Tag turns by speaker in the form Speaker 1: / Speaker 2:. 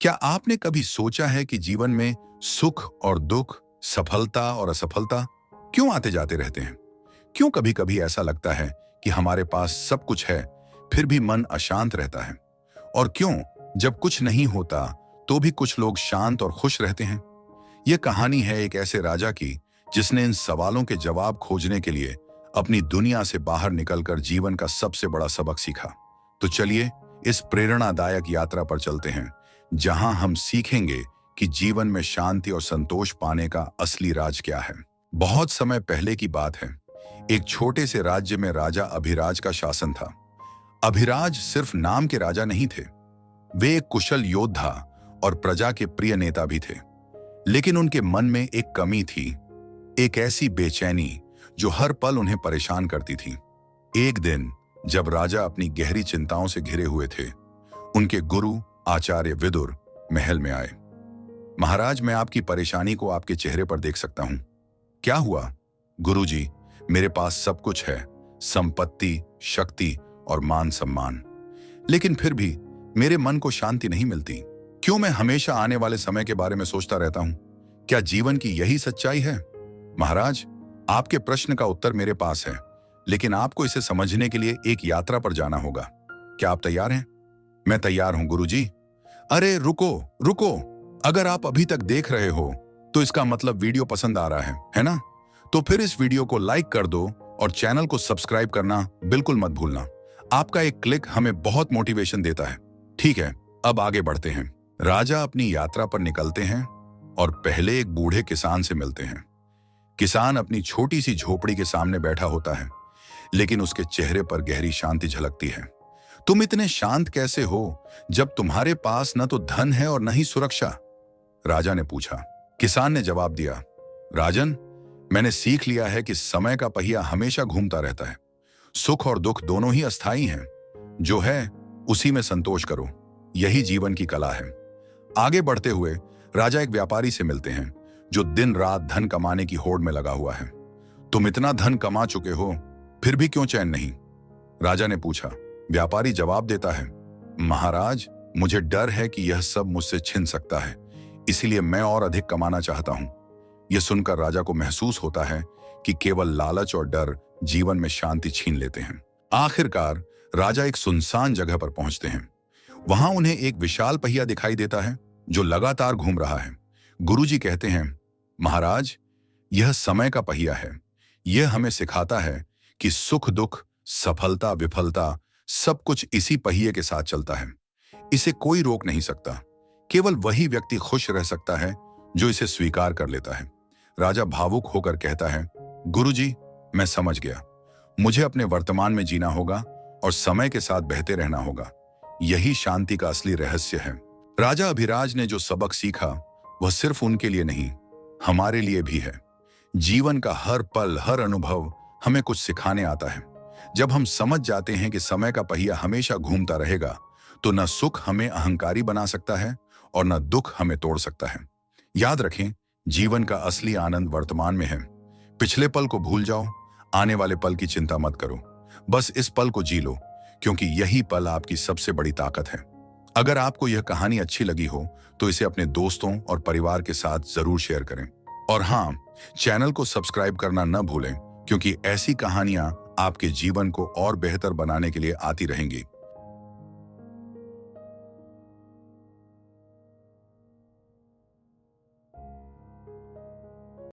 Speaker 1: क्या आपने कभी सोचा है कि जीवन में सुख और दुख, सफलता और असफलता क्यों आते जाते रहते हैं? क्यों कभी कभी ऐसा लगता है कि हमारे पास सब कुछ है, फिर भी मन अशांत रहता है? और क्यों जब कुछ नहीं होता तो भी कुछ लोग शांत और खुश रहते हैं? यह कहानी है एक ऐसे राजा की जिसने इन सवालों के जवाब खोजने के लिए अपनी दुनिया से बाहर निकलकर जीवन का सबसे बड़ा सबक सीखा। तो चलिए इस प्रेरणादायक यात्रा पर चलते हैं, जहां हम सीखेंगे कि जीवन में शांति और संतोष पाने का असली राज क्या है। बहुत समय पहले की बात है। एक छोटे से राज्य में राजा अभिराज का शासन था। अभिराज सिर्फ नाम के राजा नहीं थे, वे एक कुशल योद्धा और प्रजा के प्रिय नेता भी थे। लेकिन उनके मन में एक कमी थी, एक ऐसी बेचैनी जो हर पल उन्हें परेशान करती थी। एक दिन जब राजा अपनी गहरी चिंताओं से घिरे हुए थे, उनके गुरु आचार्य विदुर महल में आए। महाराज, मैं आपकी परेशानी को आपके चेहरे पर देख सकता हूं। क्या हुआ? गुरुजी, मेरे पास सब कुछ है, संपत्ति, शक्ति और मान सम्मान, लेकिन फिर भी मेरे मन को शांति नहीं मिलती। क्यों मैं हमेशा आने वाले समय के बारे में सोचता रहता हूं? क्या जीवन की यही सच्चाई है? महाराज, आपके प्रश्न का उत्तर मेरे पास है, लेकिन आपको इसे समझने के लिए एक यात्रा पर जाना होगा। क्या आप तैयार हैं? मैं तैयार हूं गुरुजी। अरे रुको रुको, अगर आप अभी तक देख रहे हो तो इसका मतलब वीडियो पसंद आ रहा है ना? तो फिर इस वीडियो को लाइक कर दो और चैनल को सब्सक्राइब करना बिल्कुल मत भूलना। आपका एक क्लिक हमें बहुत मोटिवेशन देता है। ठीक है, अब आगे बढ़ते हैं। राजा अपनी यात्रा पर निकलते हैं और पहले एक बूढ़े किसान से मिलते हैं। किसान अपनी छोटी सी झोपड़ी के सामने बैठा होता है, लेकिन उसके चेहरे पर गहरी शांति झलकती है। तुम इतने शांत कैसे हो जब तुम्हारे पास न तो धन है और न ही सुरक्षा? राजा ने पूछा। किसान ने जवाब दिया, राजन, मैंने सीख लिया है कि समय का पहिया हमेशा घूमता रहता है। सुख और दुख दोनों ही अस्थायी हैं। जो है उसी में संतोष करो, यही जीवन की कला है। आगे बढ़ते हुए राजा एक व्यापारी से मिलते हैं जो दिन रात धन कमाने की होड़ में लगा हुआ है। तुम इतना धन कमा चुके हो, फिर भी क्यों चैन नहीं? राजा ने पूछा। व्यापारी जवाब देता है, महाराज, मुझे डर है कि यह सब मुझसे छिन सकता है, इसीलिए मैं और अधिक कमाना चाहता हूं। यह सुनकर राजा को महसूस होता है कि केवल लालच और डर जीवन में शांति छीन लेते हैं। आखिरकार राजा एक सुनसान जगह पर पहुंचते हैं। वहां उन्हें एक विशाल पहिया दिखाई देता है जो लगातार घूम रहा है। गुरुजी कहते हैं, महाराज, यह समय का पहिया है। यह हमें सिखाता है कि सुख दुख, सफलता विफलता, सब कुछ इसी पहिए के साथ चलता है। इसे कोई रोक नहीं सकता। केवल वही व्यक्ति खुश रह सकता है जो इसे स्वीकार कर लेता है। राजा भावुक होकर कहता है, गुरुजी, मैं समझ गया। मुझे अपने वर्तमान में जीना होगा और समय के साथ बहते रहना होगा। यही शांति का असली रहस्य है। राजा अभिराज ने जो सबक सीखा वह सिर्फ उनके लिए नहीं, हमारे लिए भी है। जीवन का हर पल, हर अनुभव हमें कुछ सिखाने आता है। जब हम समझ जाते हैं कि समय का पहिया हमेशा घूमता रहेगा, तो न सुख हमें अहंकारी बना सकता है और न दुख हमें तोड़ सकता है। याद रखें, जीवन का असली आनंद वर्तमान में है। पिछले पल को भूल जाओ, आने वाले पल की चिंता मत करो। बस इस पल को जी लो, क्योंकि यही पल आपकी सबसे बड़ी ताकत है। अगर आपको यह कहानी अच्छी लगी हो तो इसे अपने दोस्तों और परिवार के साथ जरूर शेयर करें। और हाँ, चैनल को सब्सक्राइब करना न भूलें, क्योंकि ऐसी कहानियां आपके जीवन को और बेहतर बनाने के लिए आती रहेंगी।